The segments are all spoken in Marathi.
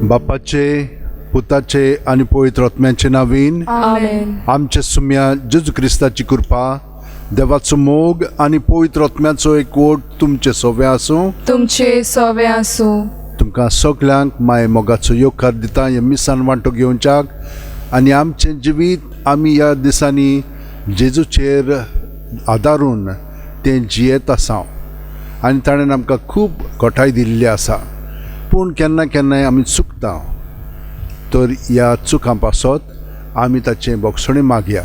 बापाचे, पुताचे आणि पवित्र आत्म्याचे नावीन आमेन. आमच्या सुम्या जेजू क्रिस्ताची कृपा, देवाचो मोग आणि पवित्र आत्म्याचो एकवट तुमचे सोवे आसूं. तुमचे सवे आसूं. तुमकां सगल्यांक माय मोगाचो योगकार दिता हे मिसान वांटो घेवच्याक आनी आमचें जिवीत आमी ह्या दिसांनी जेजूचेर आदारून तें जियेत आसा आनी ताणें आमकां खूब घोटाय दिल्ली आसा. पूण केन्ना केन्नाय आमी चुकता, तर ह्या चुकां पासत आमी ताचें बोगसणें मागया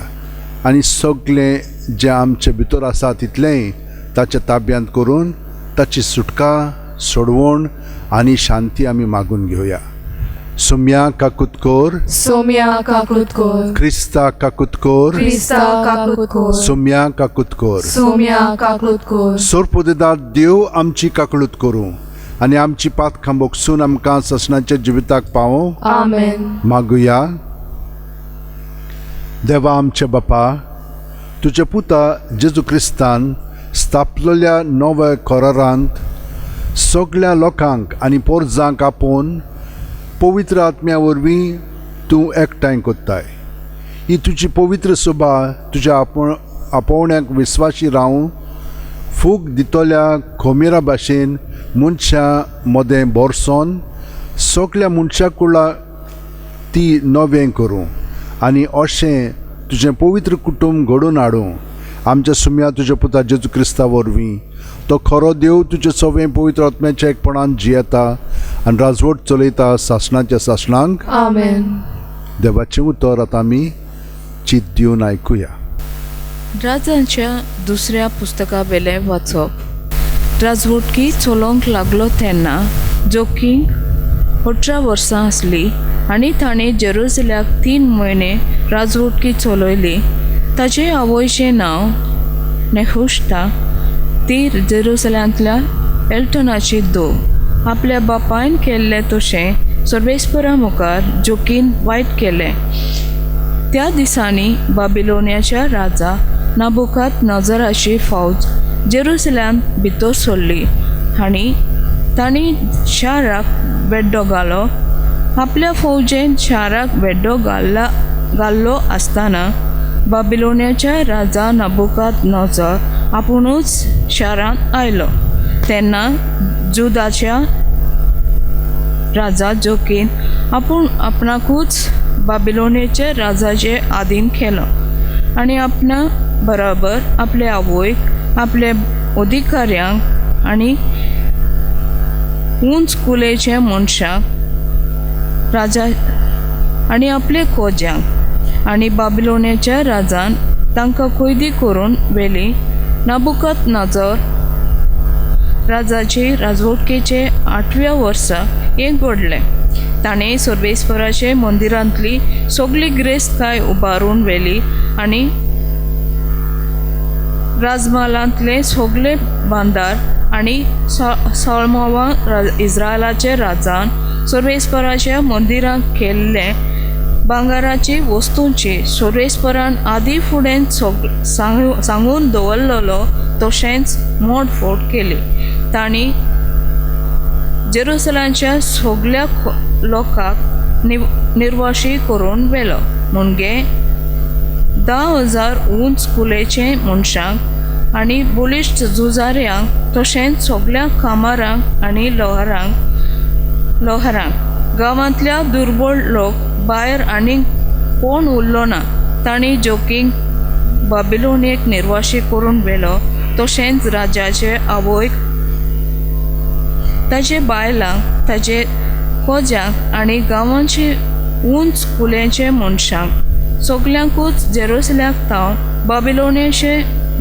आनी सगलें जें आमचे भितर आसा तितलेंय ताच्या ताब्यांत करून ताची सुटका, सोडवण आनी शांती आमी मागून घेवया. सुम्या काकुतकोर, सोम्या काकुतकोर. क्रिस्ता काकुतकोर, क्रिस्ता काकुतकोर. सुम्या काकुतकोर. सोम्या काकुतकोर. सोरपोदेदार देव आमची काकळूत करूं आनी आमची पातखां बोगसून आमकां ससनाच्या जिविताक पावों. आमेन. मागुया. देवा आमचे बापा, तुज्या पुता जेजू क्रिस्तान स्थापलेल्या नव्या कोरारांत सगळ्या लोकांक आनी पोरजांक आपोवन पवित्र आत्म्या वरवीं तूं एकठांय कोत्ताय. ही तुजी पवित्र सभा तुज्या आपोवण्याक विस्वाशी रावूं फूग दितोल्या खोमेरा भाशेन मनशां मोदें बोरसोन सगल्या मनशाकुळा ती नवें करूं आनी अशें तुजें पवित्र कुटुंब घडोवन हाडूं. आमच्या सुम्या तुज्या पुता जेजू क्रिस्ता वरवीं तो खरो देव तुजे सवें पवित्र आत्म्याच्या एकपणान जियेता आनी राजवट चलयता सासणाच्या सासणांक. आमेन. देवाचें उतर आतां आमी चित दिवन आयकुया. राजांच्या दुसऱ्या पुस्तका वेले वाचप. राजवटकी चलोवंक लागलो तेन्ना जोकींक 18 वर्सां आसली आनी ताणें जेरुसल्याक 3 म्हयने राजवटकी चलयली. ताचे आवयचें नांव नेहुश्ता. ती जेरुसल्यांतल्या एल्टनाची धूव. आपल्या बापायन केल्लें तशें सर्वेस्परा मुखार जोकीन वायट केलें. त्या दिसांनी बाबिलोनियाच्या राजा नाबुकाद नजराची फौज जेरुसल्यांत भितर सरली आनी तांणी शाराक वेड्डो घालो. आपल्या फौजेन शाराक वेड्डो घाल्लो आसतना बाबिलोनियाच्या राजा नाबुकाद नजर आपुणूच शारांत आयलो. तेन्ना जुदाच्या राजा जोकीन आपणाकूच बाबिलोनियाच्या राजाचे आधीन केलो आनी आपणा बरोबर आपल्या आवयक, आपल्या अधिकाऱ्यांक आनी उंच कुलेच्या मनशांक राजा आनी आपले खोज्यांक आनी बाबिलोनियाच्या राजान तांकां कैदी करून व्हेली. नाबुकाद नजर राजाचे राजवटकेचे 8व्या वर्सा हें घडलें. ताणें सर्वेस्पराचे मंदिरांतली सगळी गिरेस्तकाय उबारून व्हेली आनी राजमहालांतले सगळे बांदार आनी सॉलोमोन इस्रायलाच्या राजान सर्वेस्पराच्या मंदिरांत केल्ले भांगाराची वस्तूंची सर्वेस्परान आदी फुडें सांगून दवरलेलो तशेंच मोडफोड केली. तांणी जेरुसलामच्या सगळ्या लोकांक निर्वाशी करून व्हेलो. म्हणजे 10,000 उंच कुलेचे मनशांक आनी बलिश्ट झुजाऱ्यांक तशेंच सगळ्या कामारांक आनी लोहारांक. गांवांतल्या दुर्बळ लोक भायर आनी कोण उरलो ना. तांणी जोकींक बाबिलोनियेक निर्वाशी करून व्हेलो. तशेंच राजाचे आवयक ताचे बायलांक ताचे खोज्यांक आनी गांवांचे उंच कुलेंचे मनशांक सगल्यांकूच जेरुसल्याक तावन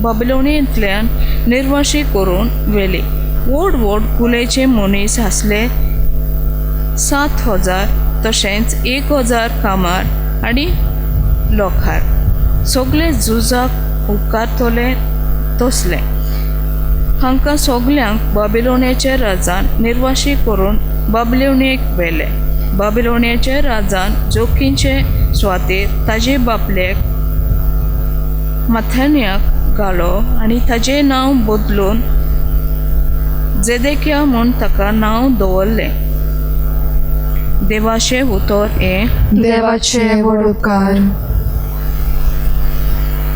बाबिलोनियेंतल्यान निर्वाशी करून व्हेली. व्हड व्हड कुलेचे मनीस आसले 7,000, तशेंच 1,000 कामार आनी लोकार. सगळे झुजाक उपकारतले तसले. हांकां सगल्यांक बाबिलोनियाच्या राजान निर्वाशी करून बाबिलोनियेक व्हेले. बाबिलोनियाच्या राजान जोखींचे सुवातेर ताजे बापलेक मथान्याक घालो आनी ताचें नांव बदलून जेदेकिया म्हूण ताका नांव दवरलें. देवाचें उतर हें: देवाचे व्हड उपकार.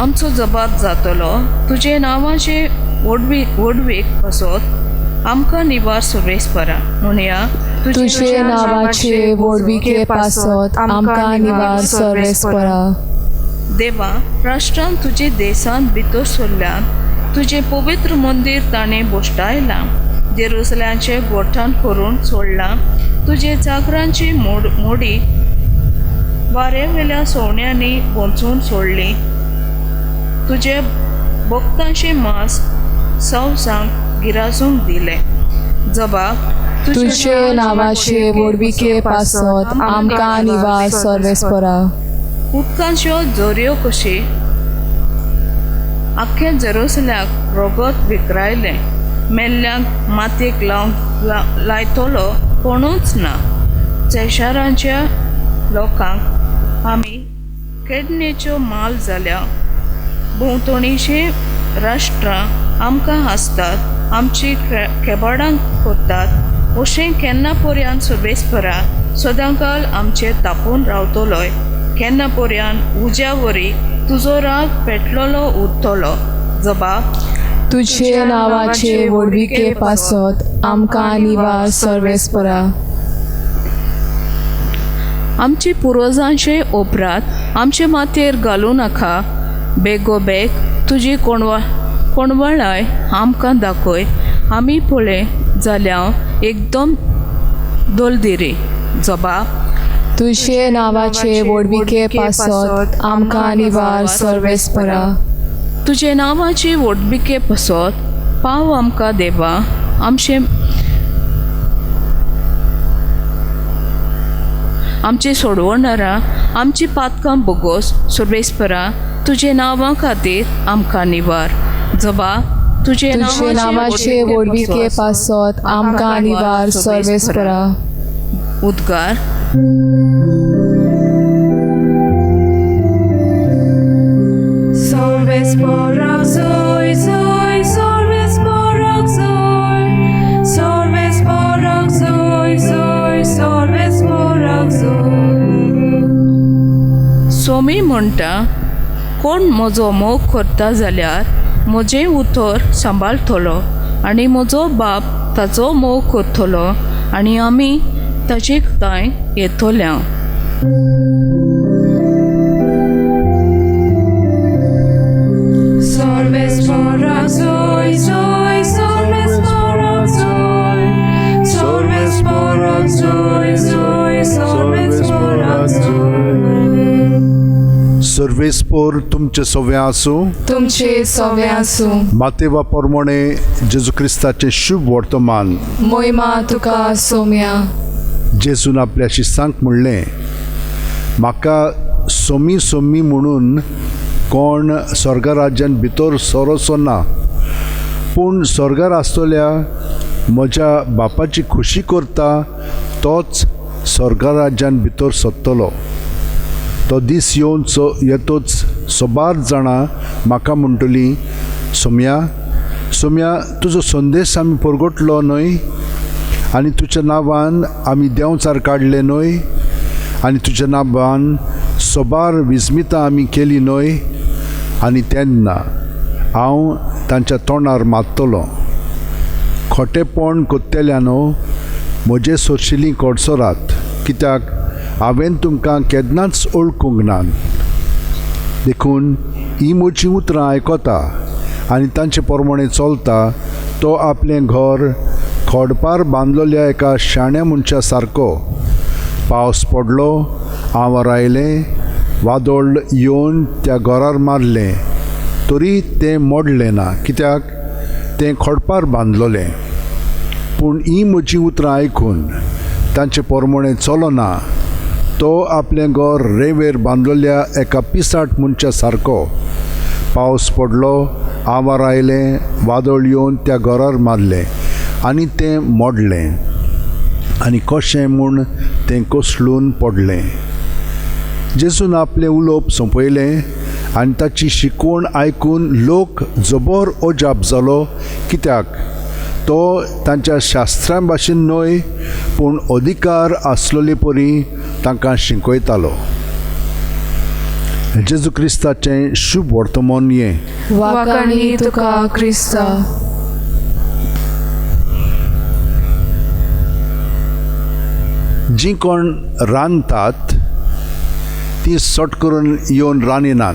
आमचो जबाब जातलो, तुजे नांवाचे वडवीक पासत आमकां निवार सर्वेस्परा. म्हणया तुझे नावाचे व्हडविके पासत आमकां निवार सर्वेस्परा. देवा, राष्ट्रान तुजे देशांत भितर सरल्यान तुजें पवित्र मंदीर ताणें बोश्टायलां. जेरुसल्याचे गोठाण करून सोडलां. तुजे जागरांची मोडी वाऱ्यावेल्या सोवण्यांनी बोंचून सोडली. तुजे भक्तांचे मांस संवसांक गिरासूंक दिलें. जबाब: तुझे नावाचे व्हडविके पासत आमकां निवार सर्वेस्परा. उदकांच्यो झरयो कशी आख्ख्या जेरुसल्याक रगत विखरायलें. मेल्ल्यांक मातयेक लायतलो कोणूच ना. जैशारांच्या लोकांक आमी केडणेच्यो माल जाल्या. भोंवतणीची राष्ट्रां आमकां हांसतात, आमची केबाडां कोत्तात. अशें केन्ना पर्यान सर्वेस्परा सदांकाल आमचे तापून रावतलोय. केन्ना पर्यान उज्या वरी तुजो राग पेटलोलो उरतलो. जबाब: तुझे नावाचे व्हडविके पासत आमकां निवार सर्वेस्परा. आमची पुर्वजांचे उपरांत आमचे मातयेर घालूं नाका. बेगोबेग तुजी कोणवळाय आमकां दाखय. आमी पळय जाल्यार एकदम दोलदिरी. जबाब: तुझे नावाचे व्हडविके पासत आमकां निवार सर्वेस्परा. तुजे नांवाची वडबिके पासत पाव आमकां देवा. आमची सोडवणारा आमची पातकां बोगोस सर्वेस्परा. तुजे नांवा खातीर आमकां निवार. जबाब: तुजे नावाचे व्हडविके पासत आमकां निवार सर्वेस्परा. उद्गार: Sorvesporak zoy, zoy, sorvesporak zoy. Sorvesporak zoy, zoy, sorvesporak zoy. Somi म्हणटा, कोण म्हजो मोग करता जाल्यार म्हजें उतर सांबाळतलो आनी म्हजो बाप ताचो मोग करतलो आनी आमी ताचे थंय येतल्या. Sorvesporak zoy, zoy, sorvesporak zoy. Sorvesporak zoy, zoy, sorvesporak zoy. सर्वेस्पोर तुमचे सव्या आसूं. तुमचे सवे आसूं. मातेवा प्रमाणे जेजू क्रिस्ताचे शुभ वर्तमान. मोहिमा तुका सोम्या. जेजून आपल्या शिसांक म्हणलें, म्हाका सोमी सोमी म्हणून कोण स्वर्गराज्यान भितर सरोसो ना, पूण स्वर्गार आसतल्या म्हज्या बापाची खुशी करता तोच स्वर्गराज्यान भितर सरतलो. तो दीस येतोच सोबार जाणां म्हाका म्हणटलीं, सोम्या सोम्या तुजो संदेश आमी परगटलो न्हय, आनी तुज्या नांवान आमी देंवचार काडले न्हय, आनी तुज्या नांवान सोबार विस्मितां आमी केली न्हय. आनी तेन्ना हांव तांच्या तोंडार मारतलो. खोटेपण कोत्तेल्यानो म्हजे सोरशिल्लीं कोडसोरात, कित्याक हांवें तुमकां केन्नाच ओळखूंक ना. देखून ही म्हजीं उतरां आयकोता आनी तांचे प्रमाणे चलता तो आपलें घर खोडपार बांदलेल्या एका शाण्या मनशा सारको पावस पडलो, आवार आयलें, वादळ येवन त्या घरार मारलें, तरी तें मोडलें ना, कित्याक तें खोडपार बांदलोलें. पूण ही म्हजी उतरां आयकून तांचे पोरमोणें चलोना, तो आपलें घर रेंवेर बांदलेल्या एका पिसाट मनशा सारको पावस पडलो, आवार आयलें, वादळ येवन त्या घरार मारलें आनी तें मोडलें आनी कशें म्हूण तें कोसळून पडलें. जेजून आपलें उलोवप सोंपयलें आनी ताची शिकवण आयकून लोक जबर अजाप जालो, कित्याक तो तांच्या शास्त्रां भाशेन न्हय पूण अधिकार आसलोले परी तांकां शिकयतालो. जेजू क्रिस्ताचें शुभ वर्तमान हें. वाकाणी तुका क्रिस्ता. जीं कोण रांदतात ती सट करून येवन रांदिनात,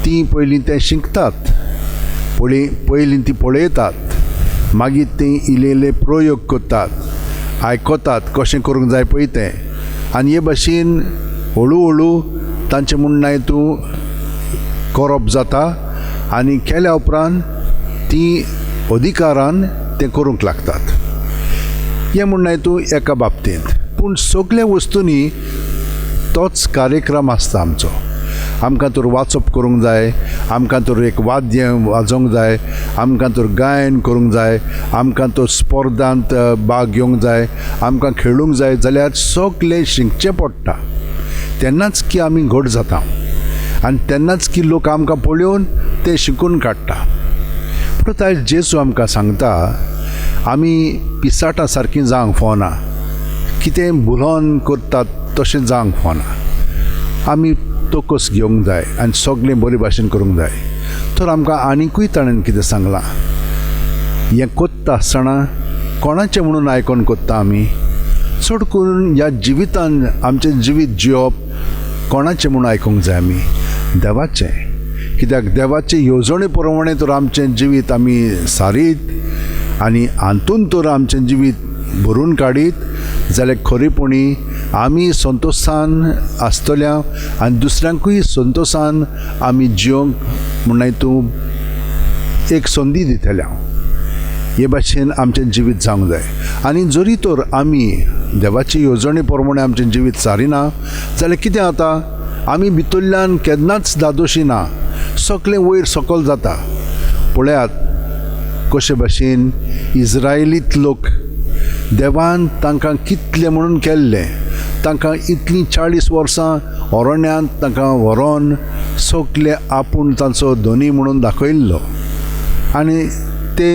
ती पयलीं ते शिकतात, पयलीं ती पळयतात, मागीर ती इल्ले प्रयोग करतात, आयकतात कशें करूंक जाय पळय तें, आनी हे भाशेन हळू हळू तांचें म्हणणें तूं करप जाता आनी केल्या उपरांत ती अधिकारान तें करूंक लागतात. हें म्हणणें तूं एका बाबतींत. पूण सगळ्या वस्तूंनी तोच कार्यक्रम आसता आमचो. आमकां तर वाचप करूंक जाय, आमकां तर एक वाद्य वाजोवंक जाय, आमकां तर गायन करूंक जाय, आमकां तर स्पर्धांत भाग घेवंक जाय, आमकां खेळूंक जाय, जाल्यार सगळें शिकचें पडटा. तेन्नाच की आमी घट जाता आनी तेन्नाच की लोक आमकां पळोवन ते शिकून काडटा. पूण आयज जेजू आमकां सांगता आमी पिसाटां सारकीं जावंक फावना, कितें भुलोन करतात तशें जावंक फावना. आमी तोकस घेवंक जाय आनी सगळें बरे भाशेन करूंक जाय. तर आमकां आनिकूय ताणें कितें सांगलां, हें कोत्ता आसतना कोणाचें म्हणून आयकोन कोत्ता आमी. चड करून ह्या जिवितान आमचें जिवीत जिवप कोणाचें म्हणून आयकूंक जाय आमी, देवाचें. कित्याक देवाचे येवजणे प्रमाणे तर आमचें जिवीत आमी सारीत आनी हातून तर आमचें जिवीत भरून काडीत जाल्यार खरेपणी आमी संतोशान आसतल्या आनी दुसऱ्यांकूय संतोशान आमी जिवंक म्हणून तूं एक संदी दितल्या. हे भाशेन आमचें जिवीत जावंक जाय. आनी जरी तर आमी देवाचे येवजणे प्रमाणे आमचें जिवीत सारिना जाल्यार कितें जाता, आमी भितरल्यान केन्नाच दादोशी ना, सगळें वयर सकयल जाता. पळयात कशे भाशेन इस्रायलीत लोक देवान तांकां कितलें म्हणून केल्लें, तांकां इतलीं 40 वर्सां अरण्यांत तांकां व्हरोन सगळें आपूण तांचो धनी म्हणून दाखयल्लो आनी ते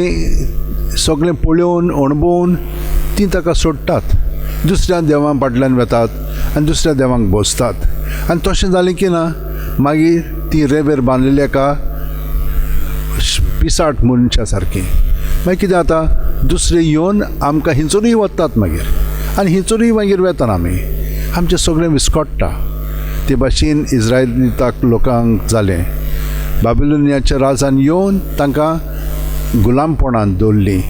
सगळें पळोवन अणभवून ती ताका सोडटात, दुसऱ्या देवां फाटल्यान वतात आनी दुसऱ्या देवांक बसतात. आनी तशें जालें की ना, मागीर ती रेंवेर बांदलेली एका पिसाट मनशा सारकी. मागीर कितें जाता, दुसरे येवन आमकां हिंचोरूय वतात मागीर आनी हिंचोरूय मागीर वेतात आमी, आमचें सगळें विस्कट्टा. ते भाशेन इस्रायलीताक लोकांक जालें. बाबिलोनियाच्या राजान येवन तांकां गुलामपणान दवरली,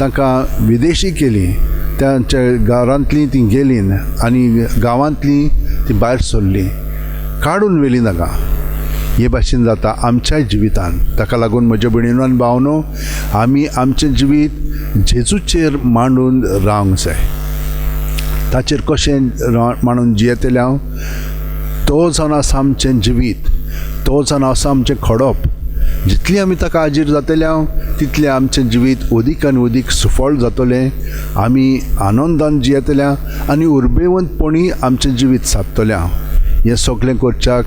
तांकां विदेशी केली, तांच्या घरांतलीं ती गेलीं आनी गांवांतलीं ती भायर सरली, काडून व्हेली ताका. हे भाशेन जाता आमच्याय जिवितान. ताका लागून म्हज्या भयणीनो आनी भावनो, आमी आमचें जिवीत जेजूचेर मांडून रावंक जाय. ताचेर कशें मांडून जियेतले हांव, तो जावन आसा आमचें जिवीत, तो जावन आसा आमचें खडप. जितली आमी ताका हाजीर जातले हांव तितलें आमचें जिवीत अदीक आनी अदीक सुफळ जातलें, आमी आनंदान जियेतल्या आनी उर्बेवंतपणी आमचें जिवीत सादतलें हांव. हें सगळें करच्याक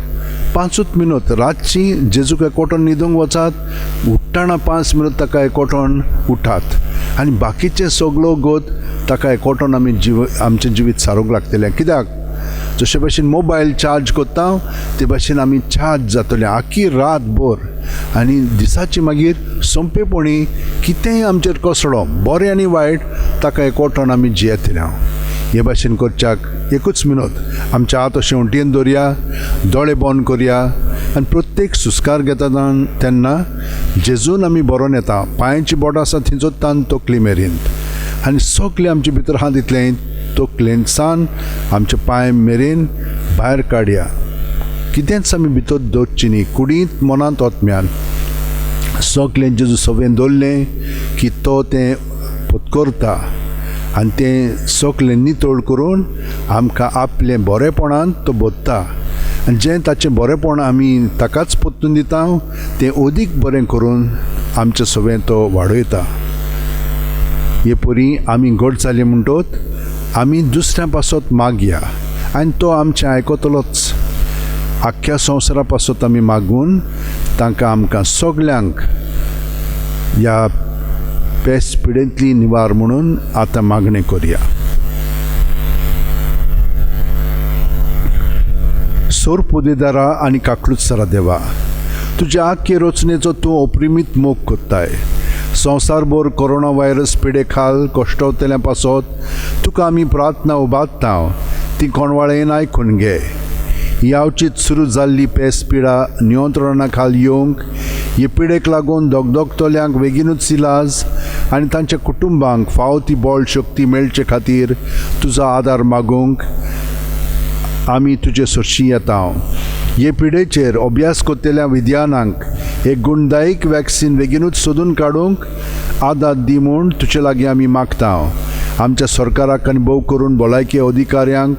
5 मिनट रातची जेजूक एकवटोन न्हिदूंक वचात, उठ्ठाणा 5 मिनट ताका एकवटोन उठात आनी बाकीचे सगळो गोत ताका एकवटोन आमी आमचें जिवीत सारूंक लागतलें. कित्याक जशे भाशेन मोबायल चार्ज करता ते भाशेन आमी चार्ज जातले आख्खी रातभर आनी दिसाची मागीर संपेपणी कितेंय आमचेर कसलो बरें आनी वायट ताका एकवटोन आमी जियेतले हांव. हे भाशेन करच्याक 1 मिनट आमच्या हात अशें उंटयेन दवरया, दोळे बंद करया, आनी प्रत्येक सुस्कार घेता तेन्ना जेजून आमी बरोवन येता. पांयांची बोटां आसा थिंचोत्तान तोकली मेरेन आनी सगळे आमचे भितर हात दितले तोकलेंसान आमचे पांय मेरेन भायर काडया. कितेंच आमी भितर दवरची न्ही. कुडींत मनांत ओतम्यान सगळें जेजू सवेन दवरलें की तो तें पत्करता आनी तें सगळें नितळ करून आमकां आपलें बरेपणान तो बोधता. आनी जें ताचें बरेपण आमी ताकाच पोत्तून दिता तें अदीक बरें करून आमचें सवें तो वाडयता. हे परी आमी घट जाले म्हणटोच आमी दुसऱ्यां पासत मागया आनी तो आमचें आयकतलोच. आख्ख्या संवसारा पासत आमी मागून तांकां आमकां सगळ्यांक ह्या पेस्त पिडेंतली निवार म्हणून आतां मागणें करया. सोर पोदेदारा आनी काकलुत्सरा देवा, तुज्या आख्खे रचनेचो तूं अप्रिमीत मोग कोत्ताय. संवसारभर कोरोना व्हायरस पिडे खाल कश्टवतल्या पासत तुका आमी प्रार्थना उबारता ती कोणवाळेन आयकून घे. यावचीत सुरू जाल्ली पेस्त पिडा नियंत्रणा खाल येवंक, हे पिडेक लागून दोगदोगतल्यांक बेगीनूच इलाज आनी तांच्या कुटुंबांक फावो ती बळ शक्ती मेळचे खातीर तुजो आदार मागूंक आमी तुजे सरशी येता. हे पिडेचेर अभ्यास कोत्तेल्या विद्यानांक एक गुणदायीक वॅक्सीन बेगीनूच सोदून काडूंक आदार दी म्हूण तुजे लागीं आमी मागता. आमच्या सरकाराक आनी भोव करून भलायकी अधिकाऱ्यांक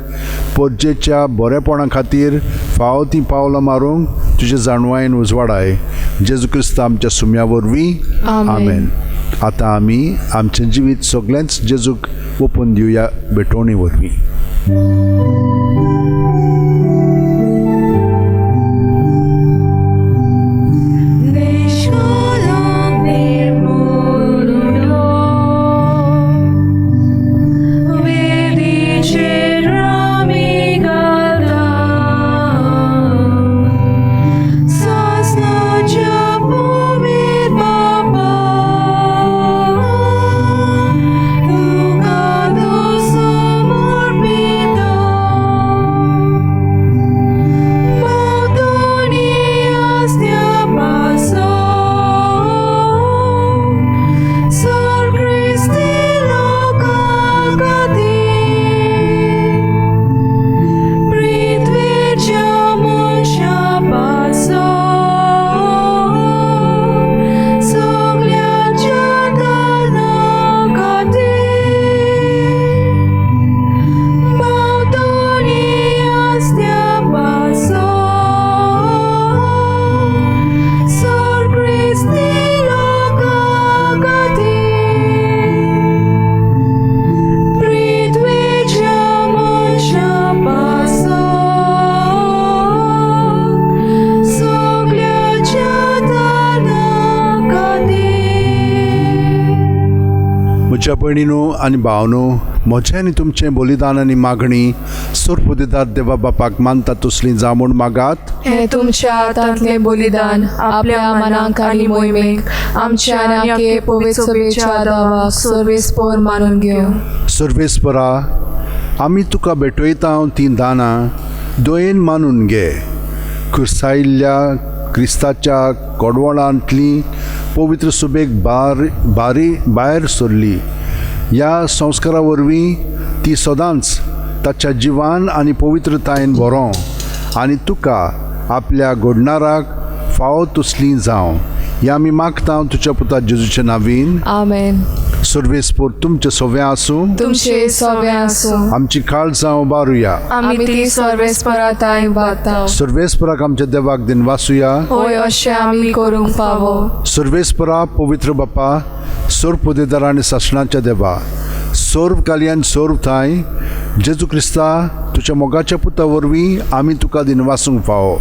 पोरजेच्या बरेपणा खातीर फावो ती पावलां मारूंक तुजे जाणवायेन उजवाडाय. जेजू क्रिस्त आमच्या सुम्या वरवीं आमेन. आतां आमी आमचें जिवीत सगळेंच जेजूक ओपून दिवया भेटोवणी वरवीं. म्हज्या भयणीनो आनी भावनो, म्हजें आनी तुमचें बलिदान आनी मागणी सोर पोदेदार देवा बापाक मानता तसलीं जावं म्हूण मागात. हे तुमच्या हातांतलें बलिदान आपल्या मनाक आनी मोहिमेक आमच्या आनी पवित्र सभेच्या दावाक सर्वेस्पर मानून घेव. सर्वेस्परा, आमी तुका भेटयता तीं दानां दोयेन मानून घे. खुर्सायिल्ल्या क्रिस्ताच्या कडवळांतली पवित्र सुबेक भायर सरली. ह्या संस्कारा वरवीं ती सदांच ताच्या जिवान आनी पवित्रतायेन बरो आनी तुका आपल्या घडणाराक फावो तसलीं जावं हें आमी मागता तुज्या पुता जेजूच्या नांवीन. आमेन. सर्वेस्पर तुमचे सवें आसूं. तुमचे सवें आसूं. आमची काळजां उबारुया. आमी ती सर्वेस्पराताय उबारता. सर्वेस्पराक आमच्या देवाक दिन वासुया. होय, अशें आमी करूंक फावो. सर्वेस्परा पवित्र बापा, सोर पोदेदार आनी सासणाच्या देवा, सोर्व कालयान सोर्व थाय जेजू क्रिस्ता तुज्या मोगाच्या पुता वरवीं आमी तुका दिन वासूंक फावो.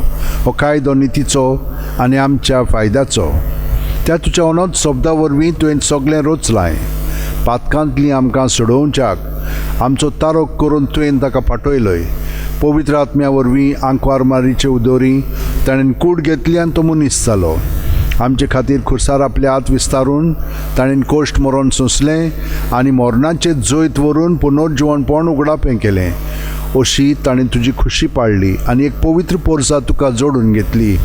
हो कायदो नितीचो आनी आमच्या फायद्याचो. त्या तुज्या अनोद शब्दा वरवीं तुवें सगळें रचलां. पातकांतलीं आमकां सोडोवच्याक आमचो तारोक करून तुवें ताका पाठयलोय. पवित्र आत्म्या वरवीं आंकवार मारीचे उदोरी ताणें कूड घेतली आनी तो मनीस जालो. आमचे खातीर खुर्सार आपले हात विस्तारून ताणें कोश्ट मरण सोंसलें आनी मरणाचें जैत व्हरून पुनर्जिवणपण उगडापें केलें. अशी ताणें तुजी खुशी पाळली आनी एक पवित्र पोरसा तुका जोडून घेतली.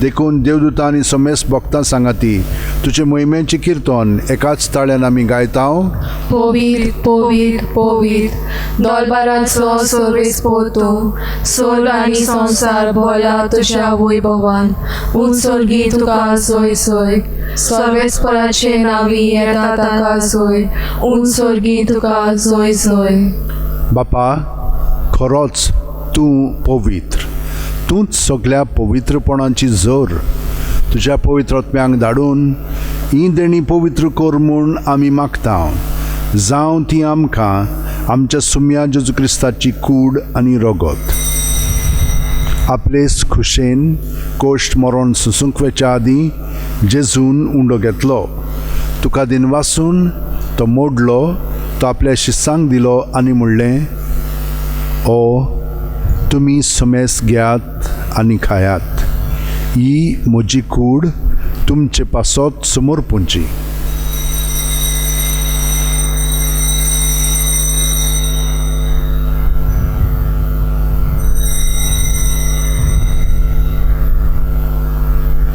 देखून देवदूतां आनी समेस्त भक्तां सांगाती तुजे मोहिमेचें किर्तन एकाच ताळ्यान आमी गायतांव. पवित्र पवित्र पवित्र दरबारांचो सर्वेस्पोर तूं, स्वर्ग आनी संसार भोला तुज्या वैभवान. उत्सर्गी तुका सोय सोय, सर्वेस्पराचे नावी येता ताका सोय. उत्सर्गी तुका सोय सोय. बापा, खरोच तूं पवित्र, तूंच सगळ्या पवित्रपणाची जोर. तुज्या पवित्र आत्म्यांक धाडून ही देणी पवित्र कर म्हूण आमी मागतां. जावं ती आमकां आमच्या सुम्या जेजू क्रिस्ताची कूड आनी रगत. आपलेच खुशेन कोश्ट मरण सुसूंक वेच्या आदीं जेजून उंडो घेतलो. तुका दिनवासून तो मोडलो, तो आपल्या शिस्सांक दिलो आनी म्हणलें, ओ तुमी समेस घेयात आनी खायात. ही म्हजी कूड तुमचे पासत समोर पोंची.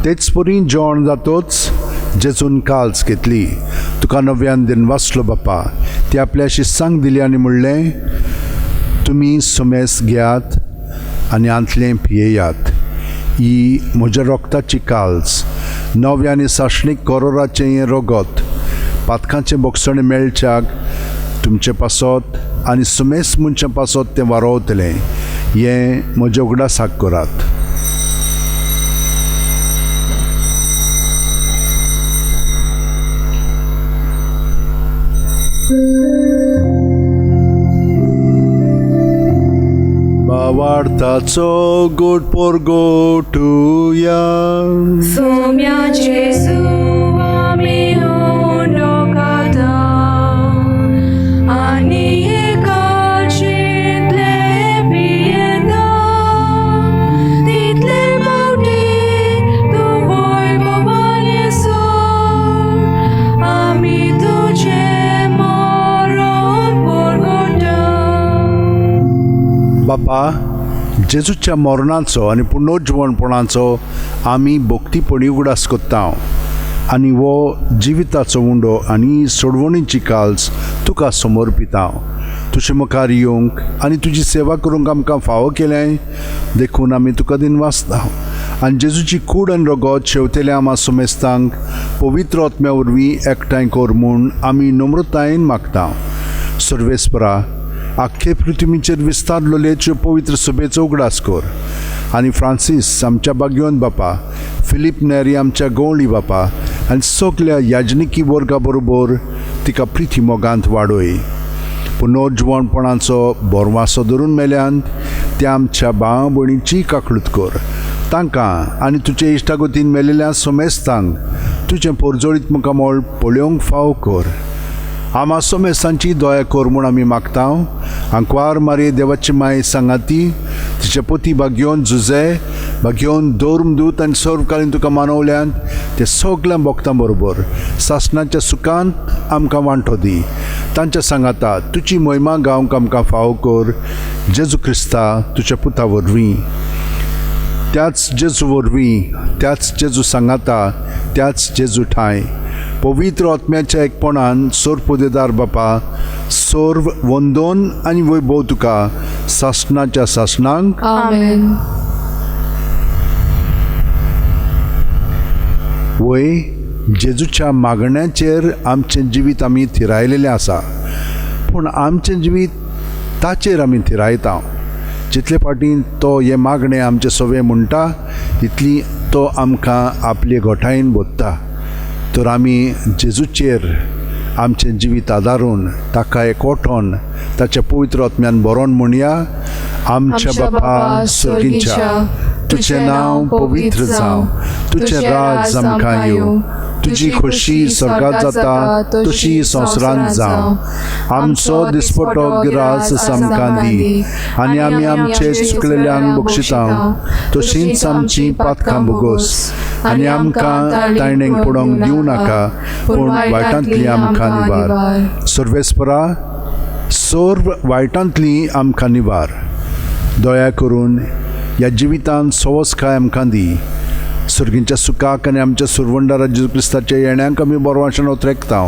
तेच परी जेवण जातोच जेजून काल्स घेतली. तुका नव्यान दिनवासलो बापा. ती आपल्या शिस्सांक दिली आनी म्हणलें, तुमी समेस घेयात आनी आंतलें पियेयात. ही म्हज्या रोगताची काल्स, नव्या आनी साशणीक कोरोराचें हें रगत, पातकांचें बोगसणें मेळच्याक तुमचे पासत आनी समेस्त मनशां पासत तें वारोवतलें. हें म्हज्या उगडासाक करात. वार्ताचो गोड पोरगो टुया. सोम्या जेजू आमी उंडो खाता आनी एकाचेंतले पियेता. तितले फावटी तूं वैभवान येसो, आमी तुजें मरण परगटा. बापा, जेजूच्या मरणाचो आनी पुनर्जीवनपणाचो आमी भक्तीपणी उगडास कोत्ता आनी वो जिविताचो उंडो आनी सोडवणीची काल्स तुका समर्पिता. तुजे मुखार येवंक आनी तुजी सेवा करूंक आमकां फावो केलें देखून आमी तुका दिनवासता. आनी जेजूची कूड आनी रगत शेवतेल्या आमा समेस्तांक पवित्र आत्म्या वरवीं एकठांय कर म्हूण आमी नम्रतायेन मागता. सर्वेस्परा, आख्खे पृथ्वीचेर विस्तारलो लेच्यो पवित्र सभेचो उगडास कर. आनी फ्रांसीस आमच्या बागयोन बापा, फिलीप नेरी आमच्या गवळी बापा आनी सगल्या याजनिकी वर्गा बरोबर तिका प्रिती मोगांत वाडय. पुनर्जीवनपणाचो बोरवासो धरून मेल्यान त्या आमच्या भाव भयणीची काकळूत कर. तांकां आनी तुजे इश्टागतीन मेलेल्या समेस्तांक तुजें पोरजोळीत मुखामोळ पळोवंक फाव कर. आमा समेस्तांची दया कर म्हूण आमी मागता. आंकवार मारये देवाची माय सांगाती, तिचे पती बागयोन जुजे, बागयोन दोर्मदूत आनी सर्वकालीन तुका मानवल्यान ते सगळ्या भक्तां बरोबर सासणाच्या सुखांत आमकां वांटो दी. तांच्या सांगाता तुजी महिमा गावंक आमकां फाव कर. जेजू क्रिस्ता तुज्या पुता वरवीं, त्याच जेजू वरवीं, त्याच जेजू सांगाता, त्याच जेजू ठाय पवित्र आत्म्याच्या एकपणान सोर पोदेदार बापा, सोर्व वंदन आनी वैभव तुका सासणाच्या सासणांक. आमेन. वय जेजूच्या मागण्याचेर आमचें जिवीत आमी थिरायलेलें आसा, पूण आमचें जिवीत ताचेर आमी थिरायता. जितले फाटीं तो हे मागणें आमचे सवे म्हणटा तितली तो आमकां आपले गोठायेन बोत्ता. तर आमी जेजूचेर आमचें जिवीत आदारून ताका एकवटोन ताच्या पवित्र आत्म्यान बरोवन म्हणया. आमच्या बापा स्वर्गीच्या, तुजें नांव पवित्र जावं, तुजें राज आमकां येवं, तुजी खोशी स्वर्गांत जाता तशी संवसारांत जावं. आमचो दिसपटो गिरास आमकां दी आनी आमी आमचे चुकलेल्यांक बक्षितां तशींच आमची पातकां भोगोस आनी आमकां तायणेक पडोवंक दिवं नाका, पूण वायटांतली आमकां निवार. सर्वेस्परा, सर्व वायटांतली आमकां निवार. दया करून ह्या जिवितांत सवस्काय आमकां दी. सर्गींच्या सुखाक आनी आमच्या सुरवंडारा जेजू क्रिस्ताच्या येण्याक आमी बोरवांशान उतरेकता.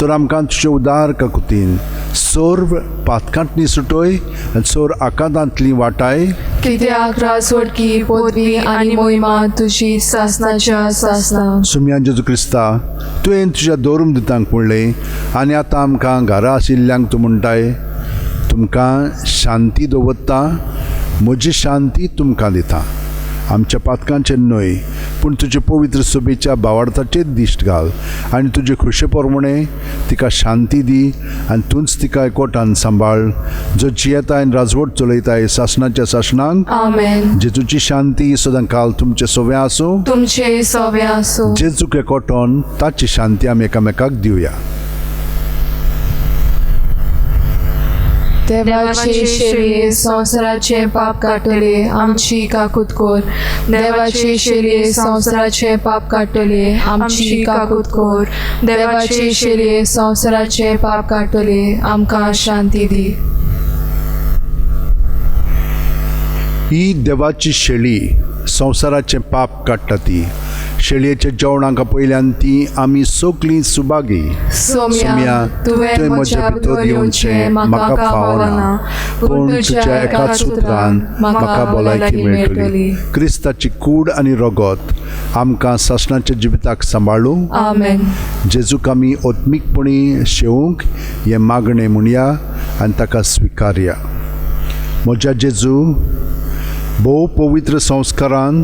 तर आमकां तुजे उदार काकुतीन सोर्व पातकांतली सुटोय आनी सोर आकांतांतली वाटाय. कित्याक रासवडकी पदवी आनी मोहिमा तुजी सासनाच्या सासना. सुम्या जेजू क्रिस्ता तुवें तुज्या दौरूम दितांक म्हणलें आनी आतां आमकां घरा आशिल्ल्यांक तूं म्हणटाय तुमकां शांती दवरता, म्हजी शांती तुमकां दिता. आमच्या पातकांचे न्हय पूण तुजे पवित्र सोबेच्या भावार्थाचेर दिश्ट घाल आनी तुजे खुशे प्रमाणे तिका शांती दी आनी तूंच तिका एकवटान सांबाळ, जो जियेता आनी राजवट चलयताय सासनाच्या सासनांक. आमेन. जेजूची शांती सदां काल तुमचे सोबे आसूं. तुमचे सवे आसूं. जेजूक एकवटोन ताची शांती आमी एकामेकाक दिवया. देवाचे शेळये संवसाराचे पाप काडटले आमची काकूत कोर. देवाचे शेळये संवसाराचे पाप काडटले आमची काकूत कोर. देवाचे शेळये संवसाराचे पाप काडटले आमकां शांती दी. ही देवाची शेळी संवसाराचे पाप काडटा ती. शेळयेच्या जेवणाक पयल्यान ती आमी सगलीं सुभागी. सोम्या तुवें म्हज्या भितर येवचें म्हाका फावना, पूण तुज्या एकाच उतरान म्हाका भलायकी मेळटली. क्रिस्ताची कूड आनी रगत आमकां सासणाच्या जिविताक सांबाळूं. आमेन. जेजूक आमी ओत्मीकपणी शेवूंक हें मागणें म्हणया आनी ताका स्विकारया. म्हज्या जेजू, भोव पवित्र संस्कारान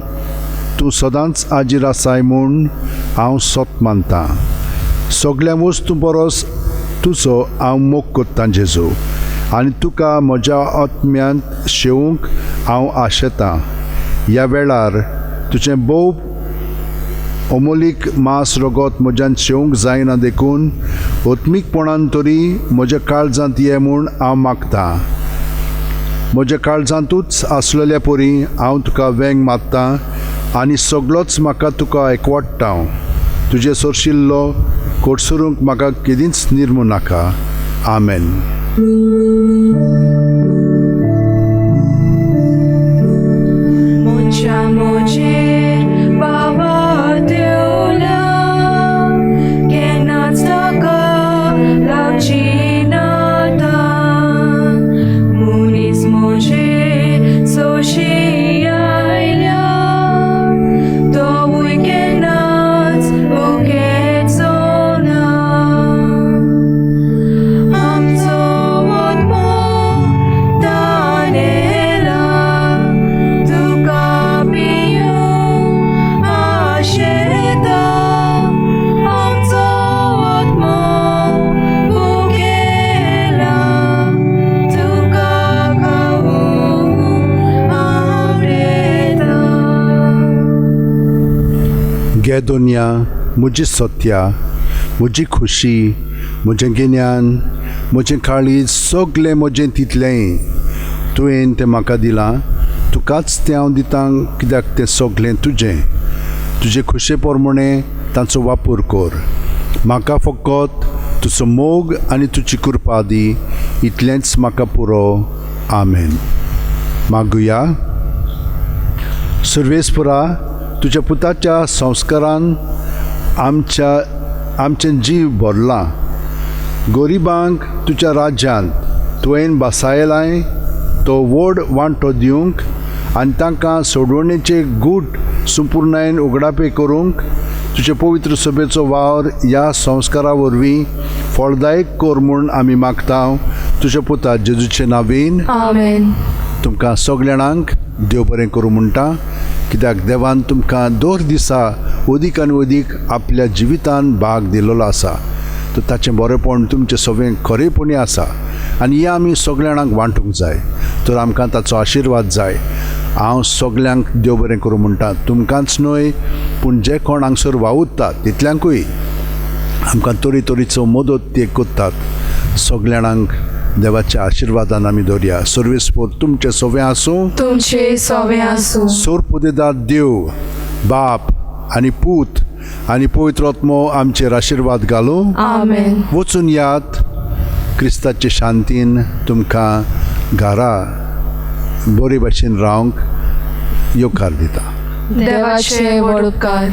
तूं सदांच आजीर आसाय म्हूण हांव सोत मानतां. सगळ्या वस्तू परस तुजो हांव मोग करतां जेजू, आनी तुका म्हज्या आत्म्यांत शेवूंक हांव आशेतां. ह्या वेळार तुजें भोव अमोलीक मांस रगत म्हज्यान शेवूंक जायना देखून ओत्मीकपणान तरी म्हज्या काळजांत ये म्हूण हांव मागतां. म्हज्या काळजांतूच आसलेल्या परी हांव तुका वेंग मागतां आनी सगळोच म्हाका तुका एकवटता. तुजे सोरशिल्लो कोडसरूंक म्हाका केदींच निर्मू नाका. आमेन. मोजेर बाबा देवला केन्नाच ताका लागची नाता. मुनीस मोजे सोशी आयल्या तोवूय केन्नाच उकेचो ना. आमचो आत्मा तानेला तुका पियूंक आशेता. आमचो आत्मा उकेला तुका खावूंक आवडेता. गे दोनया म्हजी सत्या, म्हजी खुशी, म्हजें गिन्यान, म्हजें काळीज, सगलें म्हजें तितलें तुवें तें म्हाका दिलां. तुकाच तें हांव दितां कित्याक तें सगलें तुजें. तुजे खुशे प्रमाणे तांचो वापर कर. म्हाका फकत तुजो मोग आनी तुजी कृपा दी. इतलेंच म्हाका पुरो. आमेन. मागुया. सर्वेस्परा, तुज्या पुताच्या संस्कारान आमचें जीव भरलां. गरिबांक तुज्या राज्यांत तुवें बसायलाय तो व्हड वांटो दिवंक आनी तांकां सोडवणेचे गूट संपूर्णायेन उगडापे करूंक तुजे पवित्र सभेचो वावर ह्या संस्कारा वरवीं फळदायक कर म्हूण आमी मागता. तुज्या पुता जेजूचे नांवेन. आमेन. तुमकां सगळ्यांक देव बरें करूं म्हणटा, कित्याक देवान तुमकां दर दिसा अदीक आनी अदीक आपल्या जिवितान भाग दिलेलो आसा. तो ताचें बरेंपण तुमचें सगळें खरेपणी आसा आनी हें आमी सगळ्यांक वांटूंक जाय. तर आमकां ताचो आशिर्वाद जाय. हांव सगळ्यांक देव बरें करूं म्हणटा, तुमकांच न्हय पूण जे कोण हांगसर वावुरतात तितल्यांकूय आमकां तरेतरेचो मदत ते करतात. सगळ्यांक देवाच्या आशिर्वादान आमी दवरया. सर्वेस्पोर तुमचें सवें आसूं. तुमचे सवे आसूं. सोर पुदेदार देव, बाप आनी पूत आनी पवित्र आत्मो आमचेर आशिर्वाद घालूं. आमेन. वचून यात. क्रिस्ताचे शांतीन तुमकां घरा बरे भाशेन रावंक येवकार दिता. देवाचे व्हड उपकार.